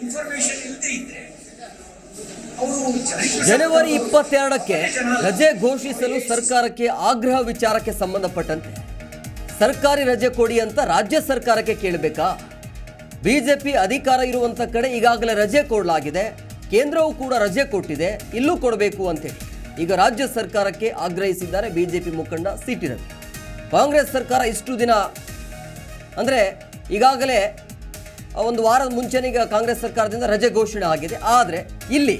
Information ಇಲ್ಲದೆ ಇದ್ರೆ ಜನವರಿ 22ಕ್ಕೆ ರಜೆ ಘೋಷಿಸಲು ಸರ್ಕಾರಕ್ಕೆ ಆಗ್ರಹ ವಿಚಾರಕ್ಕೆ ಸಂಬಂಧಪಟ್ಟಂತೆ ಸರ್ಕಾರಿ ರಜೆ ಕೊಡಿ ಅಂತ ರಾಜ್ಯ ಸರ್ಕಾರಕ್ಕೆ ಕೇಳಬೇಕಾ? ಬಿಜೆಪಿ ಅಧಿಕಾರ ಇರುವಂತ ಕಡೆ ಈಗಾಗಲೇ ರಜೆ ಕೊಡಲಾಗಿದೆ, ಕೇಂದ್ರವೂ ಕೂಡ ರಜೆ ಕೊಟ್ಟಿದೆ, ಇಲ್ಲೂ ಕೊಡಬೇಕು ಅಂತೇಳಿ ಈಗ ರಾಜ್ಯ ಸರ್ಕಾರಕ್ಕೆ ಆಗ್ರಹಿಸಿದ್ದಾರೆ ಬಿಜೆಪಿ ಮುಖಂಡ ಸಿಟಿ ರವಿ. ಕಾಂಗ್ರೆಸ್ ಸರ್ಕಾರ ಇಷ್ಟು ದಿನ ಅಂದರೆ ಈಗಾಗಲೇ ಒಂದು ವಾರದ ಮುಂಚೆನೇ ಈಗ ಕಾಂಗ್ರೆಸ್ ಸರ್ಕಾರದಿಂದ ರಜೆ ಘೋಷಣೆ ಆಗಿದೆ. ಆದರೆ ಇಲ್ಲಿ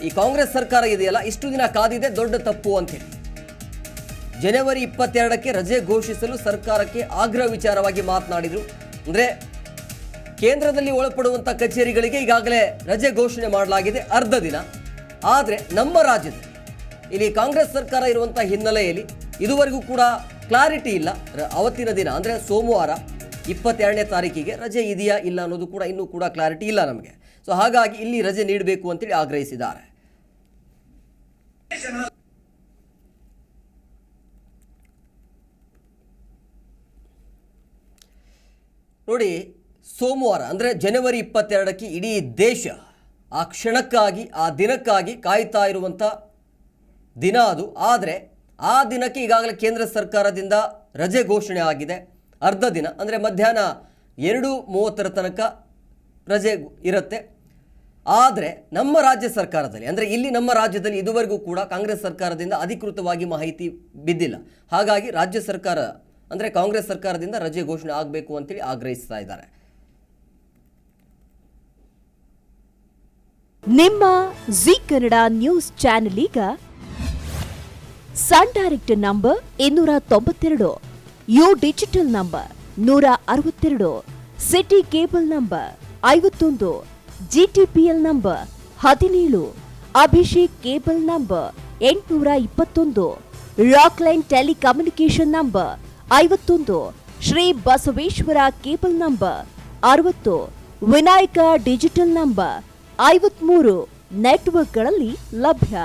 ಈ ಕಾಂಗ್ರೆಸ್ ಸರ್ಕಾರ ಇದೆಯಲ್ಲ, ಇಷ್ಟು ದಿನ ಕಾದಿದೆ, ದೊಡ್ಡ ತಪ್ಪು ಅಂತೇಳಿ ಜನವರಿ 22ಕ್ಕೆ ರಜೆ ಘೋಷಿಸಲು ಸರ್ಕಾರಕ್ಕೆ ಆಗ್ರಹ ವಿಚಾರವಾಗಿ ಮಾತನಾಡಿದರು. ಅಂದರೆ ಕೇಂದ್ರದಲ್ಲಿ ಒಳಪಡುವಂಥ ಕಚೇರಿಗಳಿಗೆ ಈಗಾಗಲೇ ರಜೆ ಘೋಷಣೆ ಮಾಡಲಾಗಿದೆ ಅರ್ಧ ದಿನ. ಆದರೆ ನಮ್ಮ ರಾಜ್ಯದಲ್ಲಿ ಇಲ್ಲಿ ಕಾಂಗ್ರೆಸ್ ಸರ್ಕಾರ ಇರುವಂಥ ಹಿನ್ನೆಲೆಯಲ್ಲಿ ಇದುವರೆಗೂ ಕೂಡ ಕ್ಲಾರಿಟಿ ಇಲ್ಲ. ಅವತ್ತಿನ ದಿನ ಅಂದರೆ ಸೋಮವಾರ 22ನೇ ತಾರೀಕಿಗೆ ರಜೆ ಇದೆಯಾ ಇಲ್ಲ ಅನ್ನೋದು ಕೂಡ ಇನ್ನೂ ಕೂಡ ಕ್ಲಾರಿಟಿ ಇಲ್ಲ ನಮಗೆ. ಸೊ ಹಾಗಾಗಿ ಇಲ್ಲಿ ರಜೆ ನೀಡಬೇಕು ಅಂತೇಳಿ ಆಗ್ರಹಿಸಿದ್ದಾರೆ. ನೋಡಿ, ಸೋಮವಾರ ಅಂದರೆ ಜನವರಿ 22ಕ್ಕೆ ಇಡೀ ದೇಶ ಆ ಕ್ಷಣಕ್ಕಾಗಿ ಆ ದಿನಕ್ಕಾಗಿ ಕಾಯ್ತಾ ಇರುವಂಥ ದಿನ ಅದು. ಆದರೆ ಆ ದಿನಕ್ಕೆ ಈಗಾಗಲೇ ಕೇಂದ್ರ ಸರ್ಕಾರದಿಂದ ರಜೆ ಘೋಷಣೆ ಆಗಿದೆ ಅರ್ಧ ದಿನ, ಅಂದರೆ ಮಧ್ಯಾಹ್ನ 2:30 ತನಕ ರಜೆ ಇರುತ್ತೆ. ಆದರೆ ನಮ್ಮ ರಾಜ್ಯ ಸರ್ಕಾರದಲ್ಲಿ ಅಂದರೆ ಇಲ್ಲಿ ನಮ್ಮ ರಾಜ್ಯದಲ್ಲಿ ಇದುವರೆಗೂ ಕೂಡ ಕಾಂಗ್ರೆಸ್ ಸರ್ಕಾರದಿಂದ ಅಧಿಕೃತವಾಗಿ ಮಾಹಿತಿ ಬಿದ್ದಿಲ್ಲ. ಹಾಗಾಗಿ ರಾಜ್ಯ ಸರ್ಕಾರ ಅಂದರೆ ಕಾಂಗ್ರೆಸ್ ಸರ್ಕಾರದಿಂದ ರಜೆ ಘೋಷಣೆ ಆಗಬೇಕು ಅಂತೇಳಿ ಆಗ್ರಹಿಸ್ತಾ ಇದ್ದಾರೆ. ನಿಮ್ಮ ಜಿ ಕನ್ನಡ ನ್ಯೂಸ್ ಚಾನೆಲ್ ಈಗ sun direct number 292, U digital number 162, city cable number 51, GTPL number 17, Abhishek cable number 821, Rockline telecommunication number 51, Shri Basaveshwara cable number 60, Vinayaka digital number 53 ನೆಟ್ವರ್ಕ್ಗಳಲ್ಲಿ ಲಭ್ಯ.